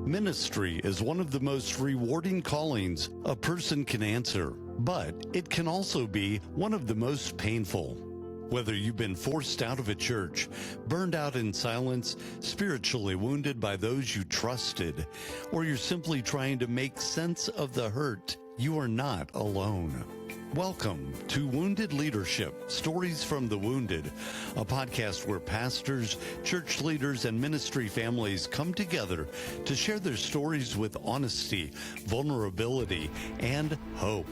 Ministry is one of the most rewarding callings a person can answer, but it can also be one of the most painful. Whether you've been forced out of a church, burned out in silence, spiritually wounded by those you trusted, or you're simply trying to make sense of the hurt, you are not alone. Welcome to Wounded Leadership, Stories from the Wounded, a podcast where pastors, church leaders, and ministry families come together to share their stories with honesty, vulnerability, and hope.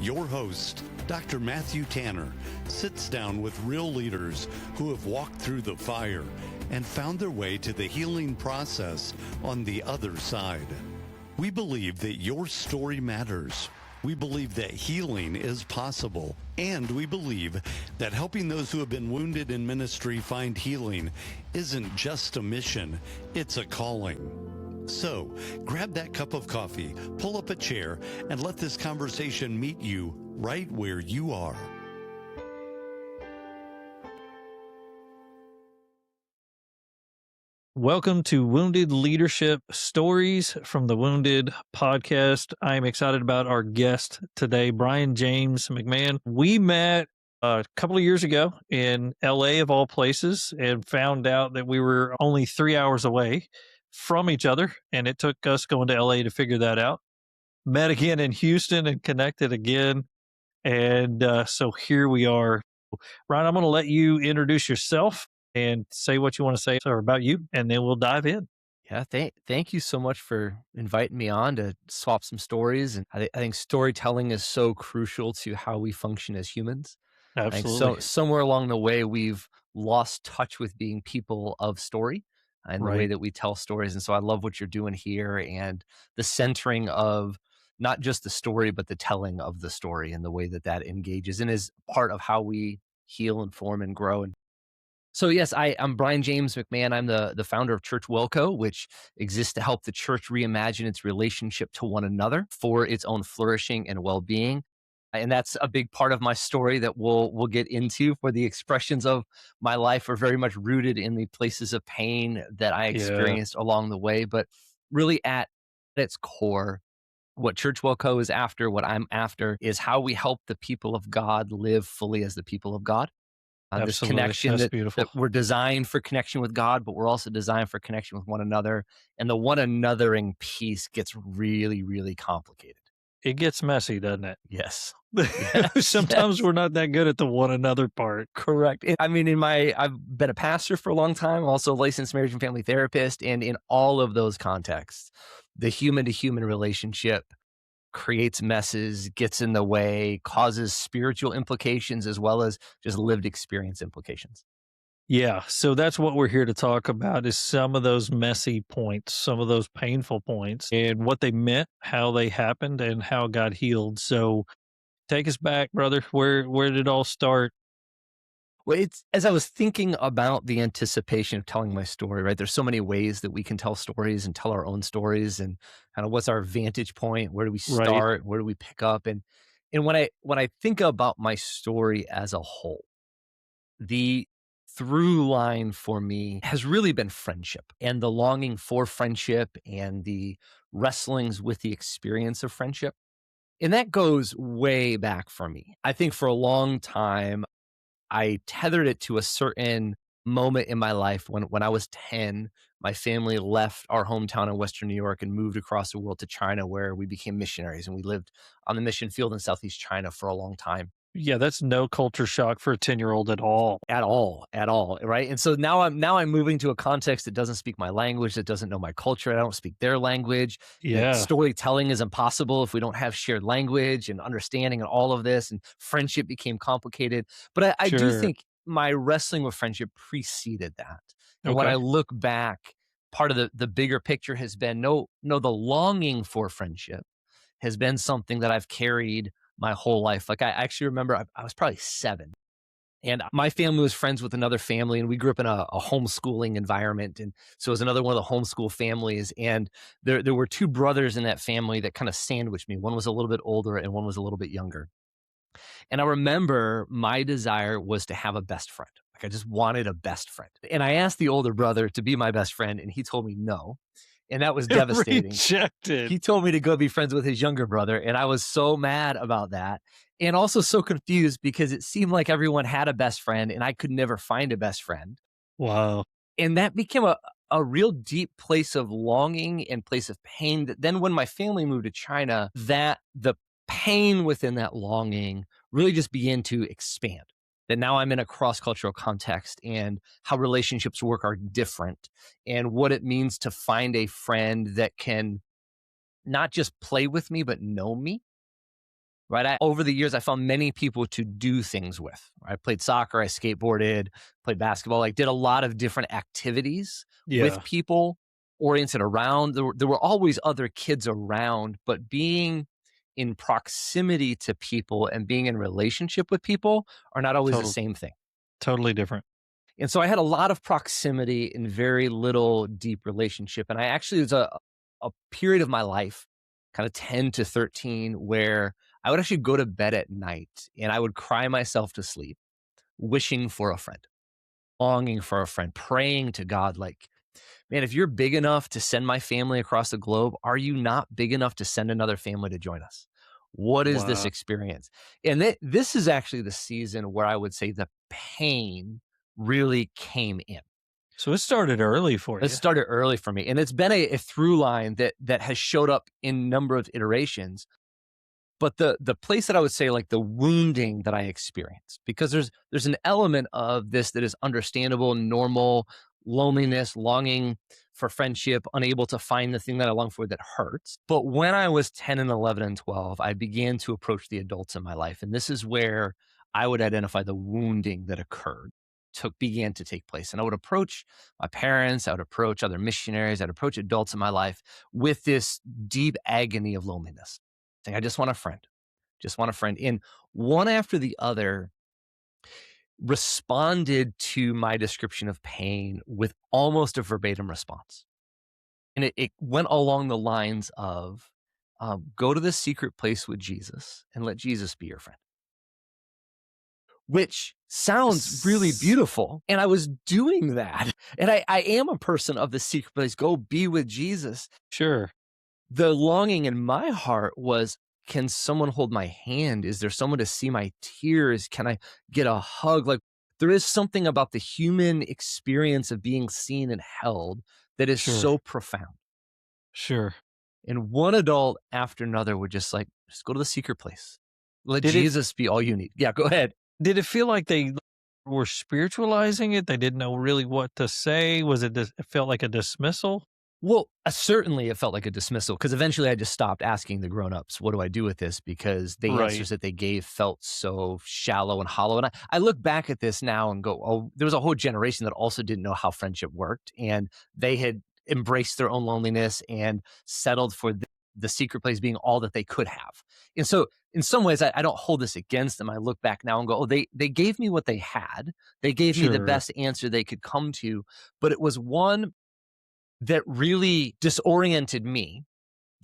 Your host, Dr. Matthew Tanner, sits down with real leaders who have walked through the fire and found their way to the healing process on the other side. We believe that your story matters. We believe that healing is possible, and we believe that helping those who have been wounded in ministry find healing isn't just a mission, it's a calling. So, grab that cup of coffee, pull up a chair, and let this conversation meet you right where you are. Welcome to Wounded Leadership Stories from the Wounded podcast. I am excited about our guest today, Brian James McMahon. We met a couple of years ago in LA, of all places, and found out that we were only 3 hours away from each other, and it took us going to LA to figure that out. Met again in Houston and connected again, and so here we are. Brian, I'm going to let you introduce yourself and say what you want to say about you, and then we'll dive in. Yeah, thank you so much for inviting me on to swap some stories. And I think storytelling is so crucial to how we function as humans. Absolutely. I think somewhere along the way, we've lost touch with being people of story and the way that we tell stories. And so I love what you're doing here and the centering of not just the story, but the telling of the story and the way that that engages and is part of how we heal and form and grow. And so yes, I'm Brian James McMahon. I'm the founder of Church WellCo, which exists to help the church reimagine its relationship to one another for its own flourishing and well-being. And that's a big part of my story that we'll get into. For the expressions of my life are very much rooted in the places of pain that I experienced along the way. But really at its core, what Church WellCo is after, what I'm after, is how we help the people of God live fully as the people of God. This connection that we're designed for connection with God, but we're also designed for connection with one another. And the one anothering piece gets really, really complicated. It gets messy, doesn't it? Yes. Sometimes we're not that good at the one another part. Correct. I mean, I've been a pastor for a long time, also a licensed marriage and family therapist. And in all of those contexts, the human to human relationship creates messes, gets in the way, causes spiritual implications as well as just lived experience implications. Yeah, so that's what we're here to talk about is some of those messy points, some of those painful points, and what they meant, how they happened, and how God healed. So take us back, brother. Where did it all start? Well, it's as I was thinking about the anticipation of telling my story, right? There's so many ways that we can tell stories and tell our own stories and kind of what's our vantage point? Where do we start? Where do we pick up? And when I think about my story as a whole, the through line for me has really been friendship and the longing for friendship and the wrestlings with the experience of friendship. And that goes way back for me. I think for a long time, I tethered it to a certain moment in my life when I was 10, my family left our hometown in Western New York and moved across the world to China, where we became missionaries. And we lived on the mission field in Southeast China for a long time. Yeah, that's no culture shock for a 10-year-old at all. At all, right? And so now I'm moving to a context that doesn't speak my language, that doesn't know my culture. I don't speak their language. Yeah. Storytelling is impossible if we don't have shared language and understanding and all of this, and friendship became complicated. But I do think my wrestling with friendship preceded that. And when I look back, part of the bigger picture has been, the longing for friendship has been something that I've carried my whole life. Like I actually remember I was probably 7 and my family was friends with another family and we grew up in a homeschooling environment. And so it was another one of the homeschool families. And there were 2 brothers in that family that kind of sandwiched me. One was a little bit older and one was a little bit younger. And I remember my desire was to have a best friend. Like I just wanted a best friend. And I asked the older brother to be my best friend and he told me no. And that was devastating. Rejected. He told me to go be friends with his younger brother. And I was so mad about that. And also so confused because it seemed like everyone had a best friend and I could never find a best friend. Wow. And that became a real deep place of longing and place of pain that then when my family moved to China, that the pain within that longing really just began to expand. That now I'm in a cross-cultural context and how relationships work are different and what it means to find a friend that can not just play with me, but know me. Right. Over the years, I found many people to do things with. I played soccer, I skateboarded, played basketball, like did a lot of different activities with people oriented around. There were always other kids around, but being in proximity to people and being in relationship with people are not always the same thing. Totally different. And so I had a lot of proximity and very little deep relationship. And I actually, it was a period of my life, kind of 10 to 13, where I would actually go to bed at night and I would cry myself to sleep, wishing for a friend, longing for a friend, praying to God, like, man, if you're big enough to send my family across the globe, are you not big enough to send another family to join us? What is this experience? And this is actually the season where I would say the pain really came in. So it started early for you. It started early for me. And it's been a through line that has showed up in a number of iterations. But the place that I would say like the wounding that I experienced, because there's an element of this that is understandable, normal, loneliness, longing for friendship, unable to find the thing that I long for that hurts. But when I was 10 and 11 and 12, I began to approach the adults in my life. And this is where I would identify the wounding that occurred, began to take place. And I would approach my parents, I would approach other missionaries, I'd approach adults in my life with this deep agony of loneliness. Saying, I just want a friend, just want a friend. And one after the other responded to my description of pain with almost a verbatim response. And it went along the lines of go to the secret place with Jesus and let Jesus be your friend. Which sounds really beautiful. And I was doing that. And I am a person of the secret place. Go be with Jesus. Sure. The longing in my heart was, can someone hold my hand? Is there someone to see my tears? Can I get a hug? Like there is something about the human experience of being seen and held that is so profound. Sure. And one adult after another would just go to the secret place. Let Jesus be all you need. Yeah, go ahead. Did it feel like they were spiritualizing it? They didn't know really what to say? It felt like a dismissal? Well, certainly it felt like a dismissal because eventually I just stopped asking the grownups, what do I do with this? Because the answers that they gave felt so shallow and hollow. And I look back at this now and go, oh, there was a whole generation that also didn't know how friendship worked. And they had embraced their own loneliness and settled for the secret place being all that they could have. And so in some ways, I don't hold this against them. I look back now and go, oh, they gave me what they had. They gave me the best answer they could come to. But it was one that really disoriented me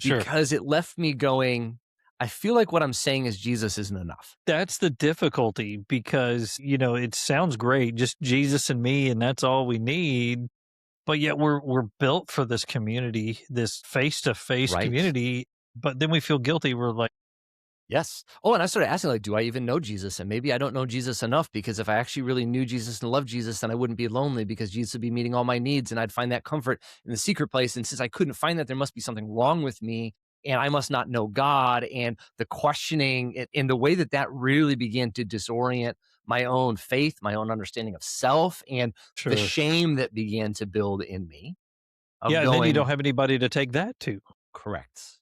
because it left me going, I feel like what I'm saying is Jesus isn't enough. That's the difficulty because, it sounds great, just Jesus and me, and that's all we need. But yet we're built for this community, this face-to-face community, but then we feel guilty. We're like, yes. Oh, and I started asking, do I even know Jesus? And maybe I don't know Jesus enough because if I actually really knew Jesus and loved Jesus, then I wouldn't be lonely because Jesus would be meeting all my needs and I'd find that comfort in the secret place. And since I couldn't find that, there must be something wrong with me and I must not know God. And the questioning in the way that really began to disorient my own faith, my own understanding of self, and the shame that began to build in me. And then you don't have anybody to take that to. Correct.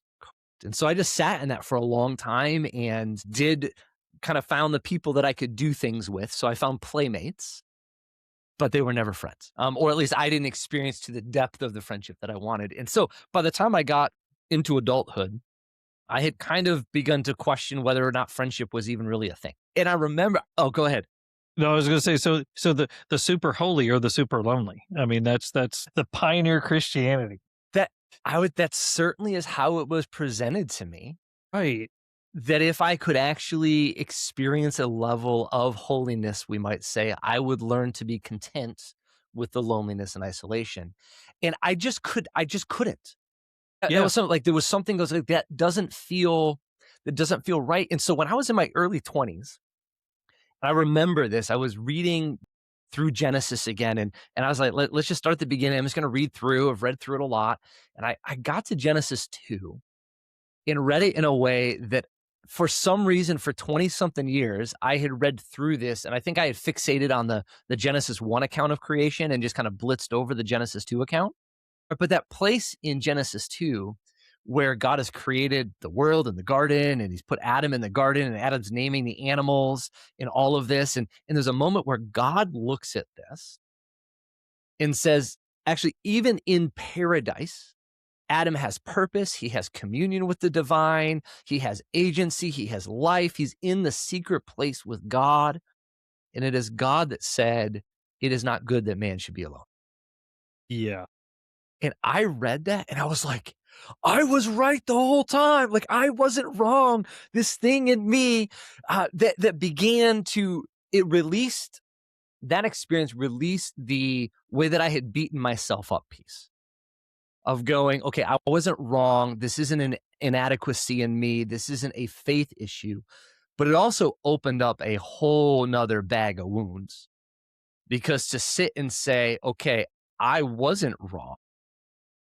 And so I just sat in that for a long time and found the people that I could do things with. So I found playmates, but they were never friends. Or at least I didn't experience to the depth of the friendship that I wanted. And so by the time I got into adulthood, I had kind of begun to question whether or not friendship was even really a thing. And I remember, go ahead. No, I was going to say, so the super holy or the super lonely. I mean, that's the pioneer Christianity. That certainly is how it was presented to me. Right. That if I could actually experience a level of holiness, we might say, I would learn to be content with the loneliness and isolation. And I just couldn't. That Yeah. was something like, there was something that was like, that doesn't feel right. And so when I was in my early 20s, I remember this. I was reading through Genesis again, and I was like, let's just start at the beginning. I'm just going to read through. I've read through it a lot, and I got to Genesis 2 and read it in a way that, for some reason, for 20 something years, I had read through this, and I think I had fixated on the Genesis 1 account of creation and just kind of blitzed over the Genesis 2 account. But that place in Genesis 2 where God has created the world and the garden, and he's put Adam in the garden, and Adam's naming the animals and all of this. And there's a moment where God looks at this and says, actually, even in paradise, Adam has purpose. He has communion with the divine. He has agency. He has life. He's in the secret place with God. And it is God that said, it is not good that man should be alone. Yeah. And I read that and I was like, I was right the whole time. Like, I wasn't wrong. This thing in me that began to, that experience released the way that I had beaten myself up piece of going, okay, I wasn't wrong. This isn't an inadequacy in me. This isn't a faith issue. But it also opened up a whole nother bag of wounds, because to sit and say, okay, I wasn't wrong.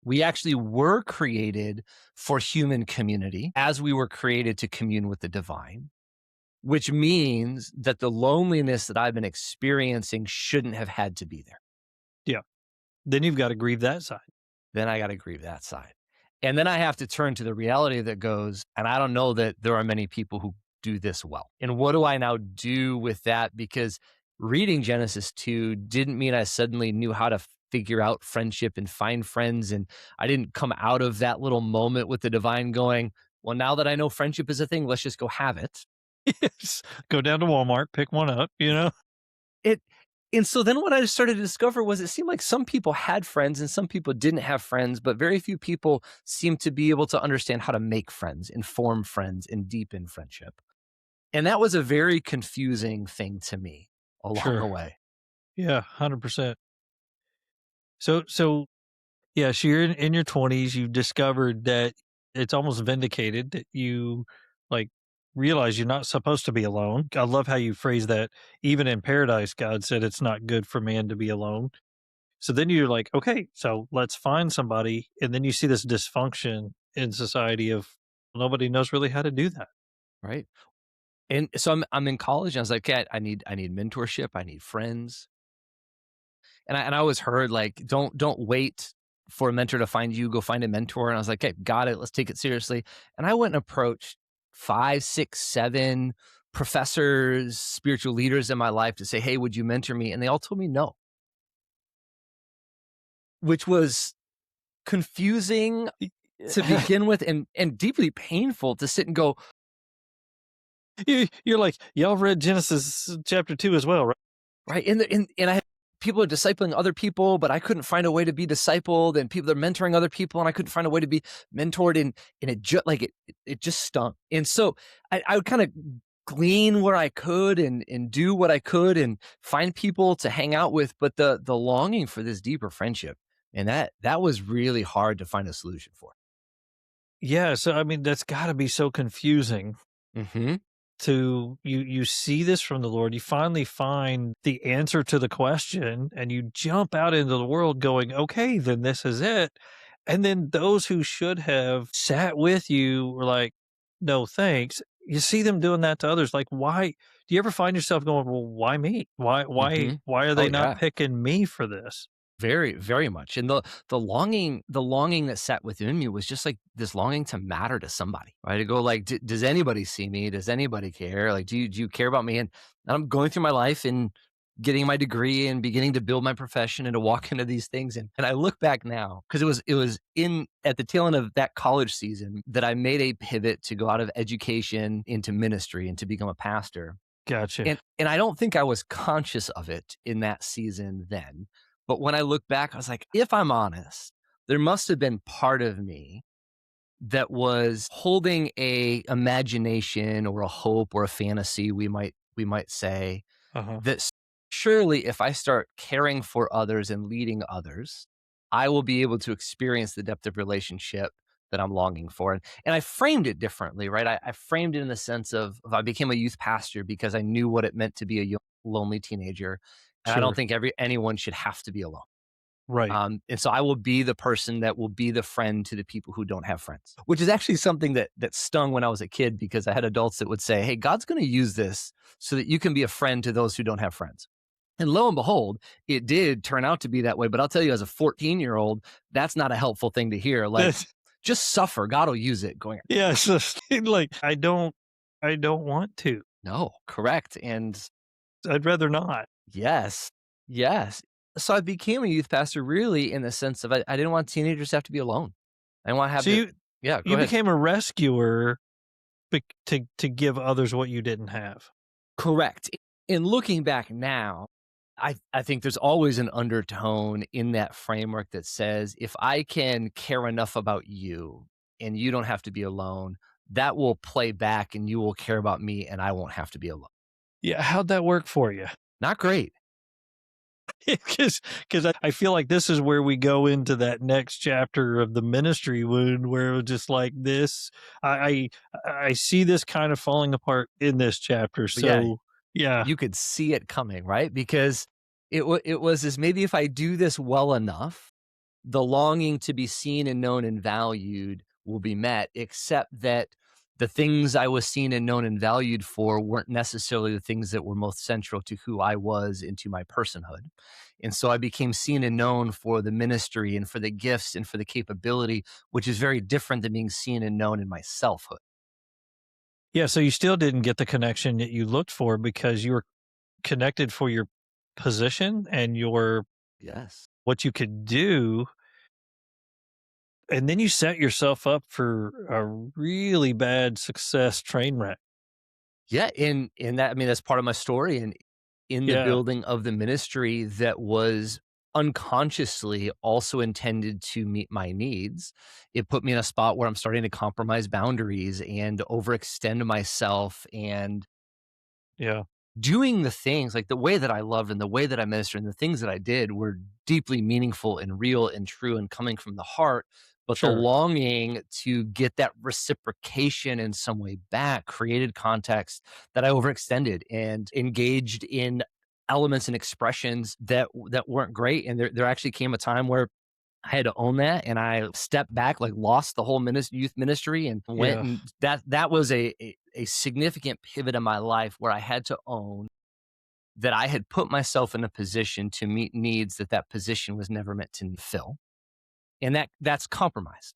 We actually were created for human community, as we were created to commune with the divine, which means that the loneliness that I've been experiencing shouldn't have had to be there. Yeah. Then you've got to grieve that side. Then I got to grieve that side. And then I have to turn to the reality that goes, and I don't know that there are many people who do this well. And what do I now do with that? Because reading Genesis 2 didn't mean I suddenly knew how to figure out friendship and find friends. And I didn't come out of that little moment with the divine going, well, now that I know friendship is a thing, let's just go have it. Yes. Go down to Walmart, pick one up, And so then what I started to discover was, it seemed like some people had friends and some people didn't have friends, but very few people seemed to be able to understand how to make friends and form friends and deepen friendship. And that was a very confusing thing to me along the way. Yeah, 100%. So yeah, so you're in your 20s, you've discovered that it's almost vindicated that you like realize you're not supposed to be alone. I love how you phrase that. Even in paradise, God said it's not good for man to be alone. So then you're like, okay, so let's find somebody. And then you see this dysfunction in society of nobody knows really how to do that. Right. And so I'm in college and I was like, okay, I need mentorship. I need friends. And I always heard, like, don't wait for a mentor to find you, go find a mentor. And I was like, okay, got it. Let's take it seriously. And I went and approached 5, 6, 7 professors, spiritual leaders in my life to say, hey, would you mentor me? And they all told me no, which was confusing to begin with and deeply painful to sit and go. You're like, y'all read Genesis chapter 2 as well, right? Right. And I had people are discipling other people, but I couldn't find a way to be discipled, and people are mentoring other people, and I couldn't find a way to be mentored. And it just stunk. And so I would kind of glean where I could and do what I could and find people to hang out with. But the longing for this deeper friendship, and that was really hard to find a solution for. Yeah. So, I mean, that's got to be so confusing. Mm-hmm. To you see this from the Lord, you finally find the answer to the question, and you jump out into the world going, okay, then this is it. And then those who should have sat with you were like, no thanks. You see them doing that to others. Like, why do you ever find yourself going, well, why me? Why are they not picking me for this? Very, very much. And the longing that sat within me was just like this longing to matter to somebody, right? To go like, does anybody see me? Does anybody care? Like, do you care about me? And I'm going through my life and getting my degree and beginning to build my profession and to walk into these things. And I look back now, because it was at the tail end of that college season that I made a pivot to go out of education into ministry and to become a pastor. Gotcha. And I don't think I was conscious of it in that season then. But when I look back, I was like, if I'm honest, there must have been part of me that was holding a imagination or a hope or a fantasy, we might say, that surely if I start caring for others and leading others, I will be able to experience the depth of relationship that I'm longing for. And I framed it differently, right? I framed it in the sense of I became a youth pastor because I knew what it meant to be a lonely teenager. And I don't Sure. think anyone should have to be alone. Right. And so I will be the person that will be the friend to the people who don't have friends, which is actually something that stung when I was a kid, because I had adults that would say, hey, God's going to use this so that you can be a friend to those who don't have friends. And lo and behold, it did turn out to be that way. But I'll tell you, as a 14-year-old, that's not a helpful thing to hear. Like, That's, just suffer. God will use it. Going, yeah. So like, I don't want to. no, correct. And I'd rather not. yes, yes. So I became a youth pastor really in the sense of I didn't want teenagers to have to be alone. I didn't want to have So to, yeah, go you ahead. became a rescuer to give others what you didn't have. Correct. In looking back now, I think there's always an undertone in that framework that says if I can care enough about you and you don't have to be alone, that will play back and you will care about me and I won't have to be alone. Yeah. How'd that work for you? Not great. Because I feel like this is where we go into that next chapter of the ministry wound, where it was just like this. I see this kind of falling apart in this chapter. But yeah, So yeah, you could see it coming, right? Because it was this, maybe if I do this well enough, the longing to be seen and known and valued will be met, except that the things I was seen and known and valued for weren't necessarily the things that were most central to who I was and to my personhood. And so I became seen and known for the ministry and for the gifts and for the capability, which is very different than being seen and known in my selfhood. yeah. So you still didn't get the connection that you looked for because you were connected for your position and your Yes. what you could do. And then you set yourself up for a really bad success train wreck. Yeah, in that, I mean, that's part of my story, and in the Yeah. building of the ministry that was unconsciously also intended to meet my needs, it put me in a spot where I'm starting to compromise boundaries and overextend myself and Yeah. doing the things like the way that I loved and the way that I ministered and the things that I did were deeply meaningful and real and true and coming from the heart. But the Sure. longing to get that reciprocation in some way back created context that I overextended and engaged in elements and expressions that weren't great. And there actually came a time where I had to own that, and I stepped back, like lost the whole youth ministry, and went, Yeah. and that was a significant pivot in my life where I had to own that I had put myself in a position to meet needs that position was never meant to fill, and that's compromised.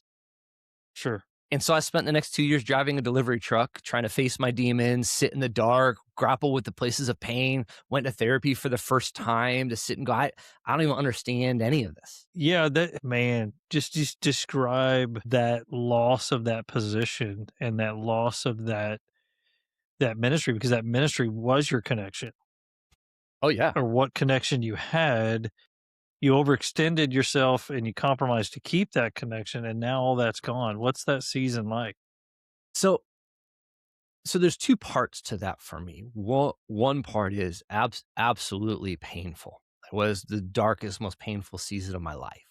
Sure. And so I spent the next 2 years driving a delivery truck, trying to face my demons, sit in the dark, grapple with the places of pain, went to therapy for the first time to sit and go, I don't even understand any of this. Yeah, that man, just describe that loss of that position and that loss of that ministry, because that ministry was your connection, Oh, yeah. or what connection you had. You overextended yourself and you compromised to keep that connection, and now all that's gone. What's that season like? So there's two parts to that for me. One part is absolutely painful. It was the darkest, most painful season of my life.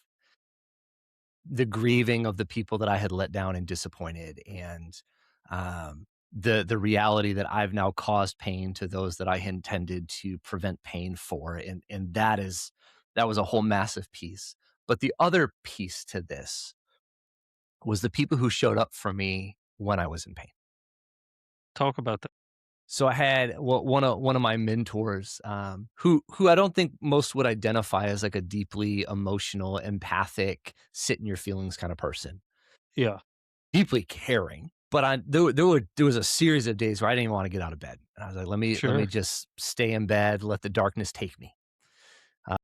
The grieving of the people that I had let down and disappointed, and the reality that I've now caused pain to those that I intended to prevent pain for, and that was a whole massive piece. But the other piece to this was the people who showed up for me when I was in pain. Talk about that. So I had one of my mentors, who I don't think most would identify as like a deeply emotional, empathic, sit in your feelings kind of person. Yeah, Deeply caring, but there was a series of days where I didn't even want to get out of bed, and I was like, let me sure. just stay in bed, let the darkness take me. Uh,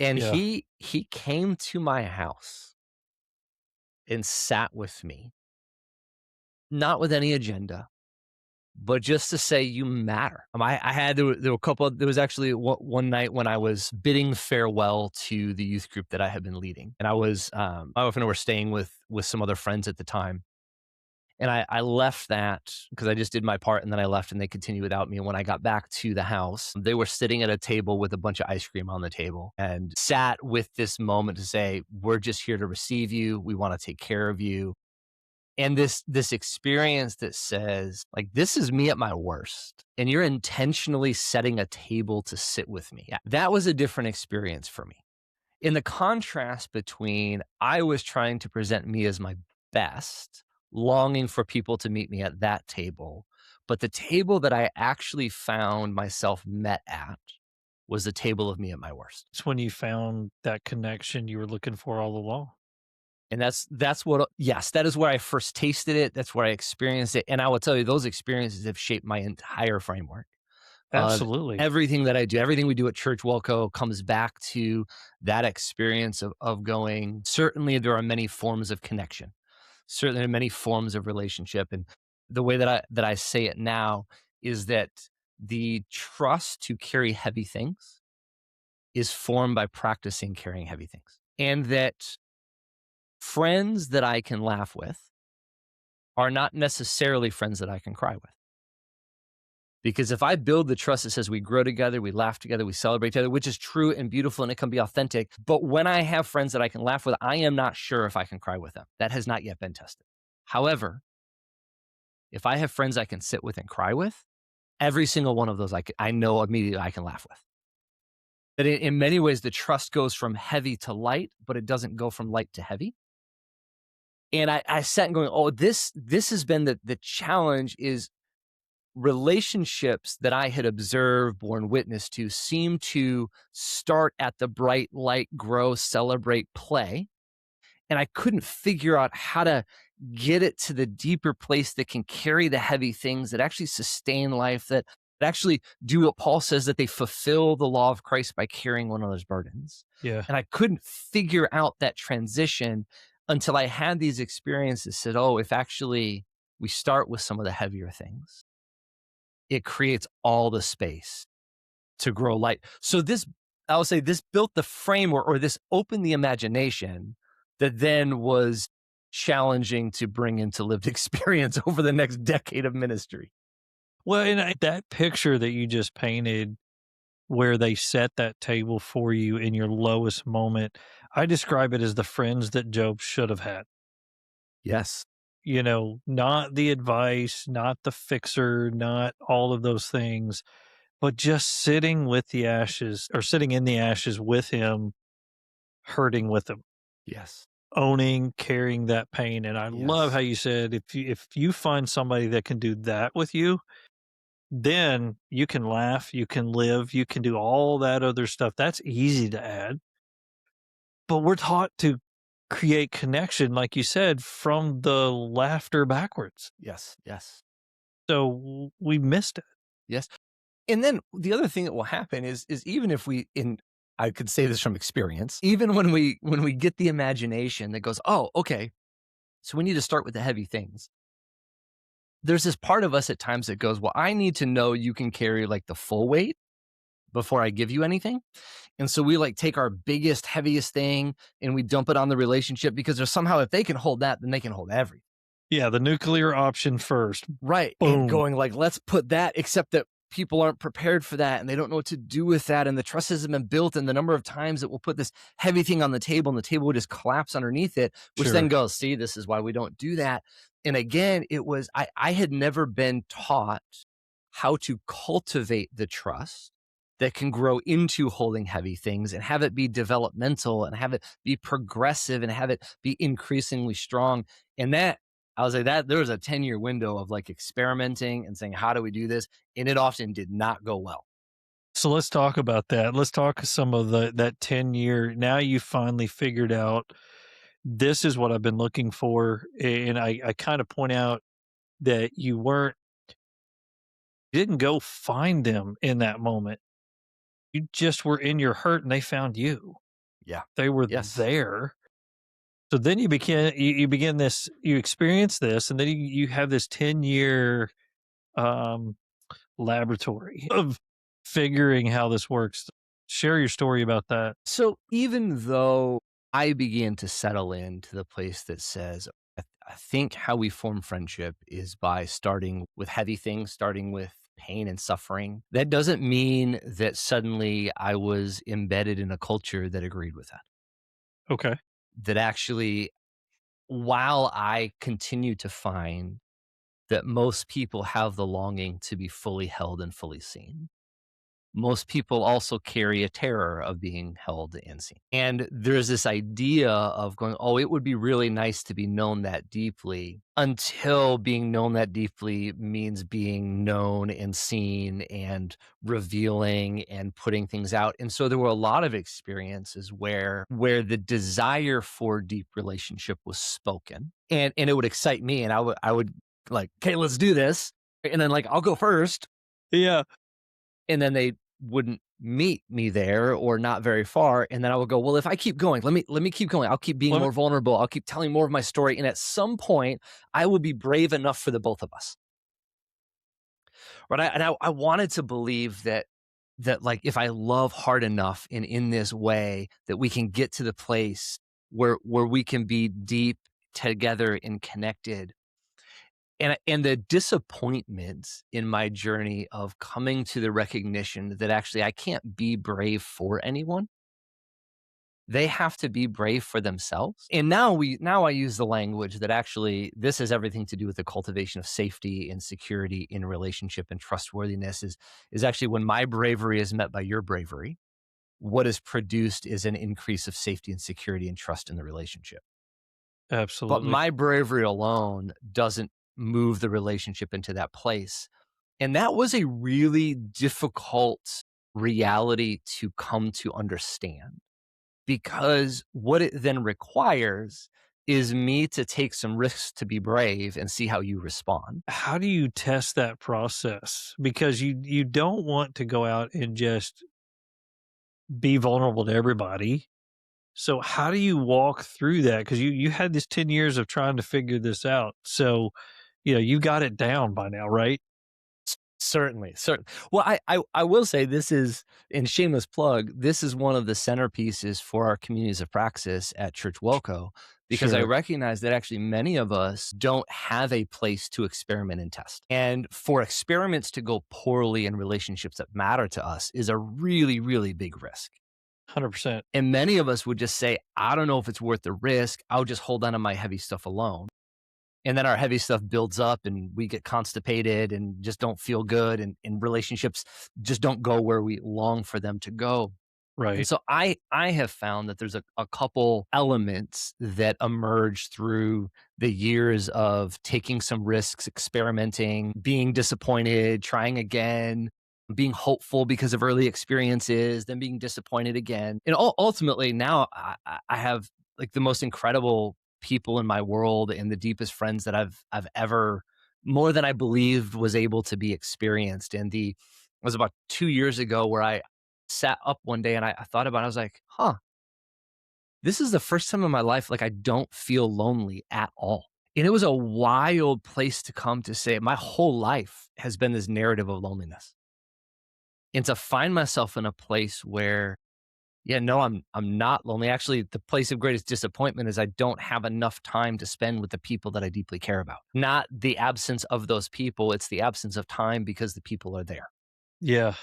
and Yeah. he came to my house and sat with me, not with any agenda, but just to say you matter. There were a couple. There was actually one night when I was bidding farewell to the youth group that I had been leading, and I was my wife and I were staying with some other friends at the time, And I left that because I just did my part and then I left and they continued without me. And when I got back to the house, they were sitting at a table with a bunch of ice cream on the table and sat with this moment to say, we're just here to receive you. We want to take care of you. And this experience that says, like, this is me at my worst. And you're intentionally setting a table to sit with me. That was a different experience for me. In the contrast between I was trying to present me as my best, longing for people to meet me at that table, but the table that I actually found myself met at was the table of me at my worst. It's when you found that connection you were looking for all along. And that's what, yes, that is where I first tasted it. That's where I experienced it. And I will tell you, those experiences have shaped my entire framework. Absolutely. Everything that I do, everything we do at Church WellCo comes back to that experience of going, certainly there are many forms of connection. Certainly there are many forms of relationship. And the way that I say it now is that the trust to carry heavy things is formed by practicing carrying heavy things. And that friends that I can laugh with are not necessarily friends that I can cry with. Because if I build the trust that says we grow together, we laugh together, we celebrate together, which is true and beautiful and it can be authentic. But when I have friends that I can laugh with, I am not sure if I can cry with them. That has not yet been tested. However, if I have friends I can sit with and cry with, every single one of those I know immediately I can laugh with. That in many ways, the trust goes from heavy to light, but it doesn't go from light to heavy. And I sat and going, oh, this has been the challenge is relationships that I had observed, borne witness to, seem to start at the bright light, grow, celebrate, play. And I couldn't figure out how to get it to the deeper place that can carry the heavy things that actually sustain life, that actually do what Paul says, that they fulfill the law of Christ by carrying one another's burdens. Yeah. And I couldn't figure out that transition until I had these experiences, said, oh, if actually we start with some of the heavier things, it creates all the space to grow light. So this, I would say this built the framework, or this opened the imagination that then was challenging to bring into lived experience over the next decade of ministry. Well, and that picture that you just painted where they set that table for you in your lowest moment, I describe it as the friends that Job should have had. Yes. You know, not the advice, not the fixer, not all of those things, but just sitting with the ashes or sitting in the ashes with him, hurting with him, Yes. owning, carrying that pain. And I love how you said, if you find somebody that can do that with you, then you can laugh, you can live, you can do all that other stuff. That's easy to add. But we're taught to create connection, like you said, from the laughter backwards. Yes. Yes. So we missed it. Yes. And then the other thing that will happen is even if I could say this from experience, even when we get the imagination that goes, oh, okay, so we need to start with the heavy things. There's this part of us at times that goes, well, I need to know you can carry like the full weight before I give you anything. And so we like take our biggest, heaviest thing and we dump it on the relationship because there's somehow, if they can hold that, then they can hold everything. Yeah, the nuclear option first. Right. Boom. And going like, let's put that, except that people aren't prepared for that and they don't know what to do with that. And the trust hasn't been built. And the number of times that we'll put this heavy thing on the table and the table will just collapse underneath it, which then goes, see, this is why we don't do that. And again, it was, I had never been taught how to cultivate the trust that can grow into holding heavy things and have it be developmental and have it be progressive and have it be increasingly strong. And that, I would say that there was a 10-year window of like experimenting and saying, how do we do this? And it often did not go well. So let's talk about that. Let's talk some of that 10-year. Now you finally figured out this is what I've been looking for. And I kind of point out that you didn't go find them in that moment. You just were in your hurt and they found you. Yeah. They were there. So then you begin this, you experience this, and then you have this 10-year laboratory of figuring how this works. Share your story about that. So even though I began to settle into the place that says, I think how we form friendship is by starting with heavy things, starting with pain and suffering. That doesn't mean that suddenly I was embedded in a culture that agreed with that. Okay. That actually, while I continue to find that most people have the longing to be fully held and fully seen, most people also carry a terror of being held and seen. And there's this idea of going, oh, it would be really nice to be known that deeply, until being known that deeply means being known and seen and revealing and putting things out. And so there were a lot of experiences where the desire for deep relationship was spoken, and it would excite me, and I would like, okay, let's do this. And then like, I'll go first. Yeah. And then they wouldn't meet me there or not very far. And then I would go, well, if I keep going, let me keep going. I'll keep being Let me- more vulnerable. I'll keep telling more of my story. And at some point, I will be brave enough for the both of us. Right. I wanted to believe that like if I love hard enough and in this way that we can get to the place where we can be deep together and connected. And the disappointment in my journey of coming to the recognition that actually I can't be brave for anyone. They have to be brave for themselves. And now I use the language that actually this has everything to do with the cultivation of safety and security in relationship, and trustworthiness is actually when my bravery is met by your bravery, what is produced is an increase of safety and security and trust in the relationship. But Absolutely. my bravery alone doesn't move the relationship into that place. And that was a really difficult reality to come to understand, because what it then requires is me to take some risks to be brave and see how you respond. How do you test that process? Because you don't want to go out and just be vulnerable to everybody. So how do you walk through that? Because you had this 10 years of trying to figure this out. So, you got it down by now, right? Certainly. Well, I will say this is, in shameless plug, this is one of the centerpieces for our communities of praxis at Church WellCo, because I Sure. recognize that actually many of us don't have a place to experiment and test. And for experiments to go poorly in relationships that matter to us is a really, really big risk. 100%. And many of us would just say, I don't know if it's worth the risk. I'll just hold on to my heavy stuff alone. And then our heavy stuff builds up and we get constipated and just don't feel good. And relationships just don't go where we long for them to go. And Right. so I have found that there's a couple elements that emerge through the years of taking some risks, experimenting, being disappointed, trying again, being hopeful because of early experiences, then being disappointed again. And ultimately now I have like the most incredible people in my world and the deepest friends that I've ever, more than I believed was able to be experienced. And it was about 2 years ago where I sat up one day and I thought about it. I was like, this is the first time in my life like I don't feel lonely at all. And it was a wild place to come to say my whole life has been this narrative of loneliness. And to find myself in a place where, yeah, no, I'm not lonely. Actually, the place of greatest disappointment is I don't have enough time to spend with the people that I deeply care about. Not the absence of those people, it's the absence of time because the people are there. Yeah.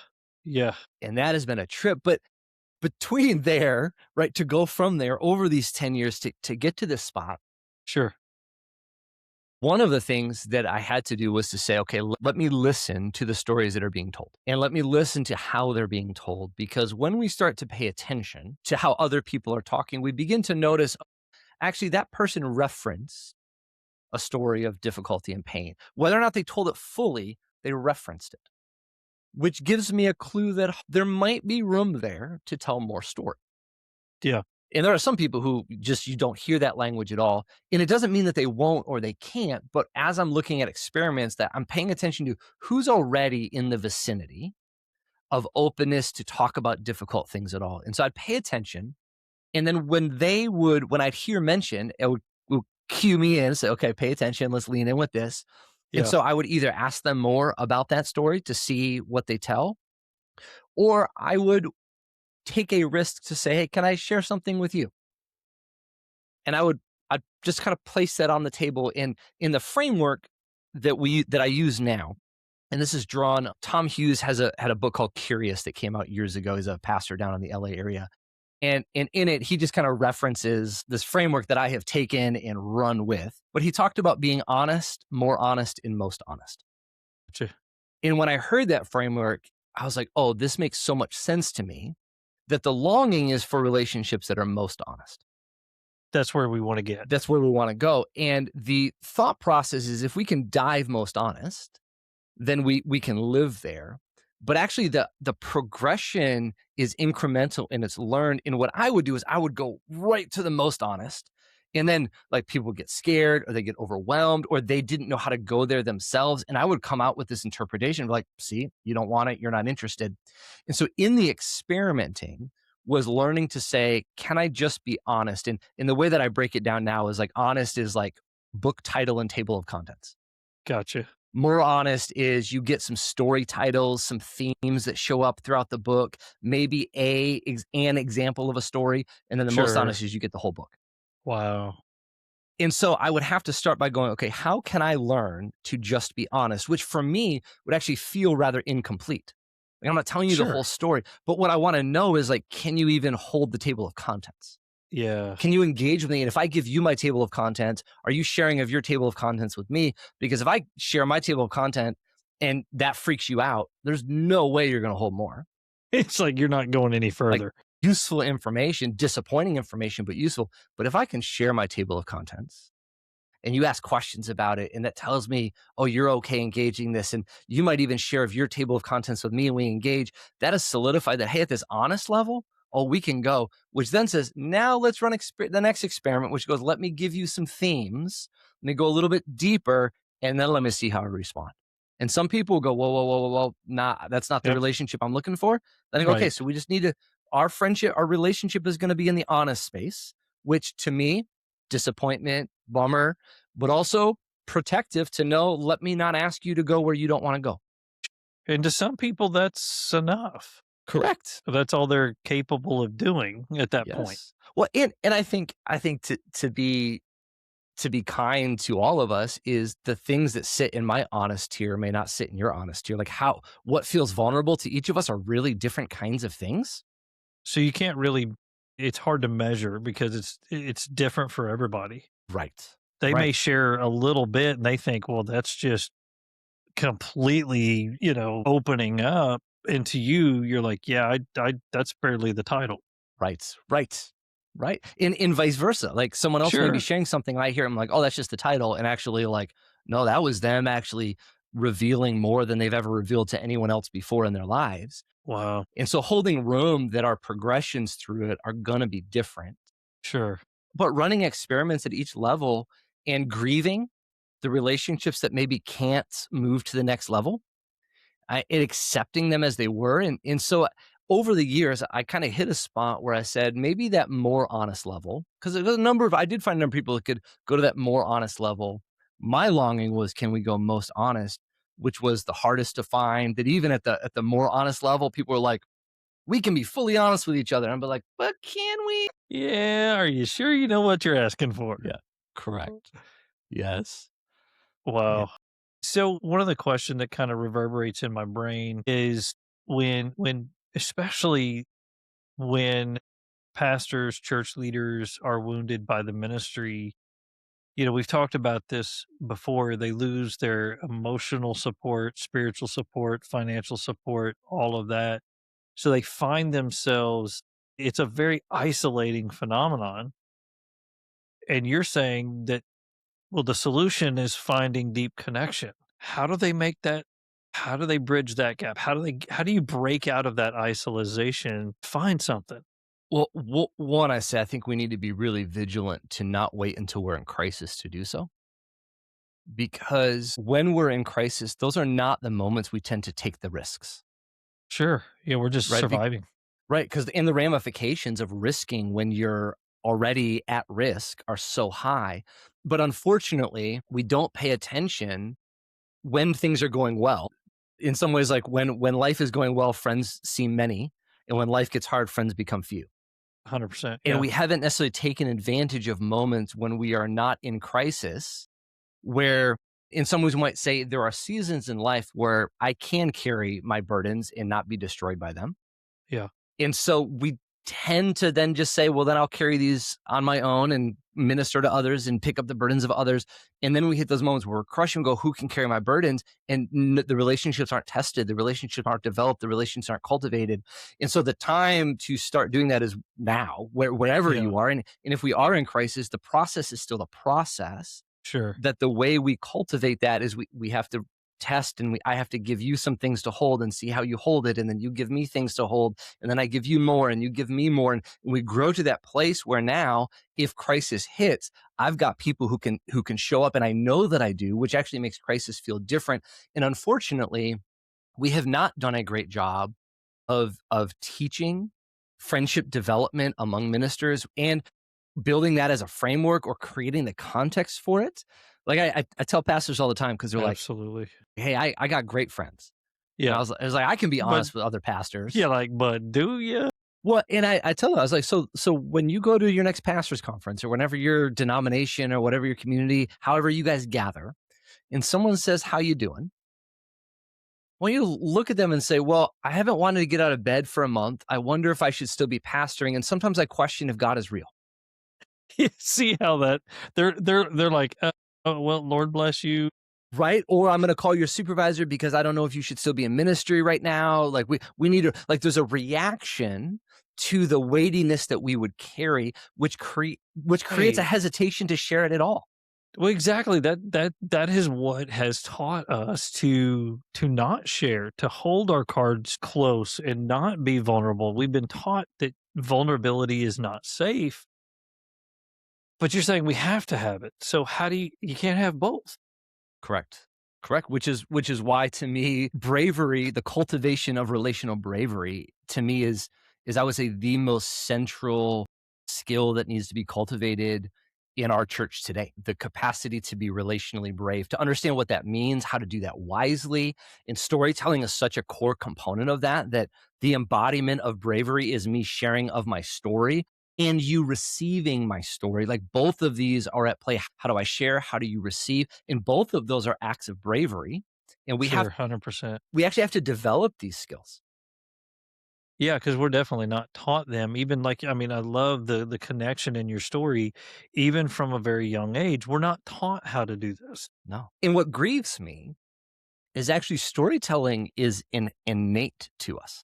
Yeah. And that has been a trip. But between there, right, to go from there over these 10 years to get to this spot, Sure. one of the things that I had to do was to say, okay, let me listen to the stories that are being told and let me listen to how they're being told. Because when we start to pay attention to how other people are talking, we begin to notice actually that person referenced a story of difficulty and pain. Whether or not they told it fully, they referenced it, which gives me a clue that there might be room there to tell more story. Yeah. And there are some people who just, you don't hear that language at all. And it doesn't mean that they won't or they can't. But as I'm looking at experiments, that I'm paying attention to who's already in the vicinity of openness to talk about difficult things at all. And so I'd pay attention. And then when I'd hear mention, it would cue me in and say, okay, pay attention. Let's lean in with this. And Yeah. so I would either ask them more about that story to see what they tell, or I would take a risk to say, hey, can I share something with you? And I would I'd just kind of place that on the table in the framework that I use now. And this is drawn. Tom Hughes had a book called Curious that came out years ago. He's a pastor down in the LA area. And in it, he just kind of references this framework that I have taken and run with. But he talked about being honest, more honest, and most honest. Gotcha. And when I heard that framework, I was like, oh, this makes so much sense to me, that the longing is for relationships that are most honest. That's where we want to get. That's where we want to go. And the thought process is, if we can dive most honest, then we can live there. But actually the progression is incremental and it's learned. And what I would do is I would go right to the most honest. And then like people get scared or they get overwhelmed or they didn't know how to go there themselves. And I would come out with this interpretation of like, see, you don't want it, you're not interested. And so in the experimenting was learning to say, can I just be honest? And in the way that I break it down now is like, honest is like book title and table of contents. Gotcha. More honest is you get some story titles, some themes that show up throughout the book, maybe an example of a story. And then the most honest is you get the whole book. Wow. And so I would have to start by going, okay, how can I learn to just be honest? Which for me would actually feel rather incomplete. Like I'm not telling you the whole story, but what I want to know is like, can you even hold the table of contents? Yeah. Can you engage with me? And if I give you my table of contents, are you sharing of your table of contents with me? Because if I share my table of content and that freaks you out, there's no way you're going to hold more. It's like you're not going any further. Like, useful information, disappointing information, but useful. But if I can share my table of contents and you ask questions about it, and that tells me, oh, you're okay engaging this, and you might even share of your table of contents with me and we engage, that has solidified that, hey, at this honest level, oh, we can go, which then says, now let's run the next experiment, which goes, let me give you some themes. Let me go a little bit deeper, and then let me see how I respond. And some people will go, whoa, nah, that's not the relationship I'm looking for. Then I go, okay, so we just need to, our relationship is going to be in the honest space, which to me, disappointment, bummer, but also protective to know, let me not ask you to go where you don't want to go. And to some people, that's enough. Correct. That's all they're capable of doing at that point. Well, and I think to be kind to all of us is the things that sit in my honest tier may not sit in your honest tier. Like what feels vulnerable to each of us are really different kinds of things. So you can't really, it's hard to measure because it's different for everybody. Right. They may share a little bit and they think, well, that's just completely, opening up. And to you, you're like, yeah, I that's barely the title. Right. In vice versa. Like someone else may be sharing something, I hear them like, oh, that's just the title. And actually like, no, that was them actually revealing more than they've ever revealed to anyone else before in their lives. Wow. And so holding room that our progressions through it are going to be different. Sure. But running experiments at each level and grieving the relationships that maybe can't move to the next level, and accepting them as they were. And so over the years, I kind of hit a spot where I said, maybe that more honest level, because I did find a number of people that could go to that more honest level. My longing was, can we go most honest, which was the hardest to find. That even at the more honest level, people were like, we can be fully honest with each other. And I'm like, but can we? Yeah. Are you sure you know what you're asking for? Yeah. Correct. Yes. Wow. Yeah. So one of the questions that kind of reverberates in my brain is especially when pastors, church leaders are wounded by the ministry, we've talked about this before. They lose their emotional support, spiritual support, financial support, all of that. So they find themselves, it's a very isolating phenomenon. And you're saying that, well, the solution is finding deep connection. How do they make that? How do they bridge that gap? How do you break out of that isolation, find something? Well, one, I think we need to be really vigilant to not wait until we're in crisis to do so. Because when we're in crisis, those are not the moments we tend to take the risks. Sure. Yeah, we're just surviving. Right. Because in the ramifications of risking when you're already at risk are so high. But unfortunately, we don't pay attention when things are going well. In some ways, like when life is going well, friends seem many. And when life gets hard, friends become few. 100%. And Yeah. we haven't necessarily taken advantage of moments when we are not in crisis, where in some ways we might say there are seasons in life where I can carry my burdens and not be destroyed by them. Yeah. And so we tend to then just say, well, then I'll carry these on my own and minister to others and pick up the burdens of others. And then we hit those moments where we're crushing and go, who can carry my burdens? And the relationships aren't tested. The relationships aren't developed. The relationships aren't cultivated. And so the time to start doing that is now, wherever Yeah. you are. And if we are in crisis, the process is still a process. Sure. That the way we cultivate that is we have to test, and I have to give you some things to hold and see how you hold it, and then you give me things to hold, and then I give you more and you give me more, and we grow to that place where now if crisis hits, I've got people who can show up, and I know that I do, which actually makes crisis feel different. And unfortunately, we have not done a great job of teaching friendship development among ministers and building that as a framework or creating the context for it. Like I tell pastors all the time because they're like, Absolutely. hey, I got great friends. And Yeah. I was like, I can be But honest with other pastors. yeah, like, but do you? Well, and I tell them, I was like, so when you go to your next pastors conference or whenever your denomination or whatever your community, however you guys gather, and someone says, how you doing? Well, you look at them and say, well, I haven't wanted to get out of bed for a month. I wonder if I should still be pastoring. And sometimes I question if God is real. You see how that they're like, oh, well, Lord bless you. Right? Or I'm going to call your supervisor because I don't know if you should still be in ministry right now. Like we need to, like, there's a reaction to the weightiness that we would carry, which creates a Right. hesitation to share it at all. Well, exactly. That is what has taught us to not share, to hold our cards close and not be vulnerable. We've been taught that vulnerability is not safe, but you're saying we have to have it. So how do you can't have both? Correct. Correct. Which is why, to me, bravery, the cultivation of relational bravery, to me is I would say the most central skill that needs to be cultivated in our church today. The capacity to be relationally brave, to understand what that means, how to do that wisely. And storytelling is such a core component of that, that the embodiment of bravery is me sharing of my story and you receiving my story. Like, both of these are at play. How do I share? How do you receive? And both of those are acts of bravery. And Sure, 100%. we actually have to develop these skills. Yeah, because we're definitely not taught them. Even like, I mean, I love the connection in your story, even from a very young age. We're not taught how to do this. No. And what grieves me is actually storytelling is innate to us.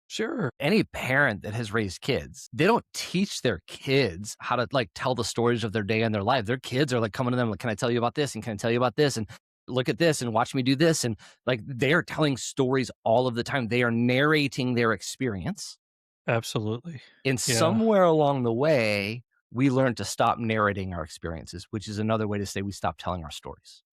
Sure. Any parent that has raised kids, they don't teach their kids how to, like, tell the stories of their day and their life. Their kids are like coming to them like, can I tell you about this? And can I tell you about this? And look at this and watch me do this. And like, they are telling stories all of the time. They are narrating their experience. Absolutely. And Yeah. somewhere along the way, we learn to stop narrating our experiences, which is another way to say we stop telling our stories.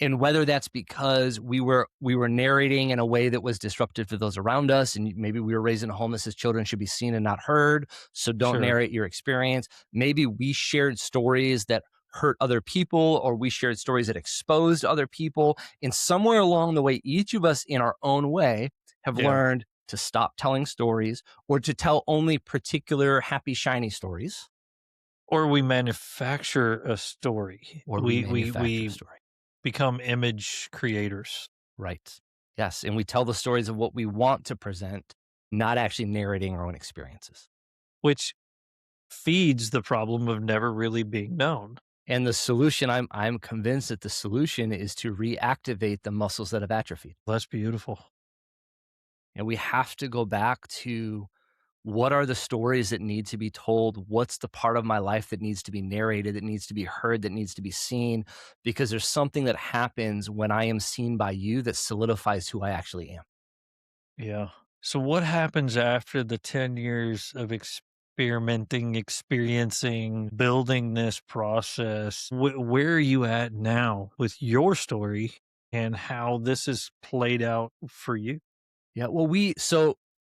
And whether that's because we were narrating in a way that was disruptive to those around us, and maybe we were raised in a home that says children should be seen and not heard, so don't Sure. narrate your experience. Maybe we shared stories that hurt other people, or we shared stories that exposed other people. And somewhere along the way, each of us in our own way have Yeah. learned to stop telling stories, or to tell only particular happy, shiny stories. Or we manufacture a story. Or we manufacture a we story. become image creators. Right. Yes. And we tell the stories of what we want to present, not actually narrating our own experiences. Which feeds the problem of never really being known. And the solution, I'm convinced that the solution is to reactivate the muscles that have atrophied. That's beautiful. And we have to go back to, what are the stories that need to be told? What's the part of my life that needs to be narrated, that needs to be heard, that needs to be seen? Because there's something that happens when I am seen by you that solidifies who I actually am. Yeah. So what happens after the 10 years of experimenting, experiencing, building this process? Where are you at now with your story and how this is played out for you? Yeah, well,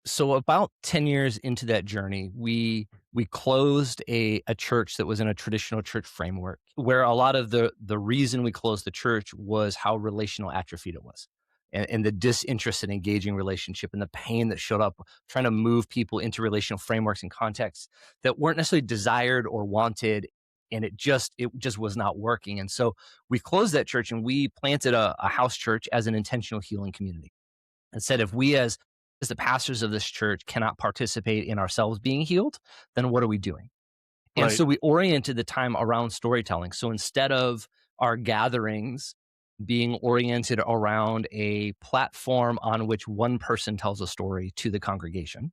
so about 10 years into that journey, we closed a church that was in a traditional church framework, where a lot of the reason we closed the church was how relational atrophied it was. and the disinterested engaging relationship and the pain that showed up trying to move people into relational frameworks and contexts that weren't necessarily desired or wanted. And it just was not working. And so we closed that church and we planted a house church as an intentional healing community and said, if we as the pastors of this church cannot participate in ourselves being healed, then what are we doing? And Right. so we oriented the time around storytelling. So instead of our gatherings being oriented around a platform on which one person tells a story to the congregation,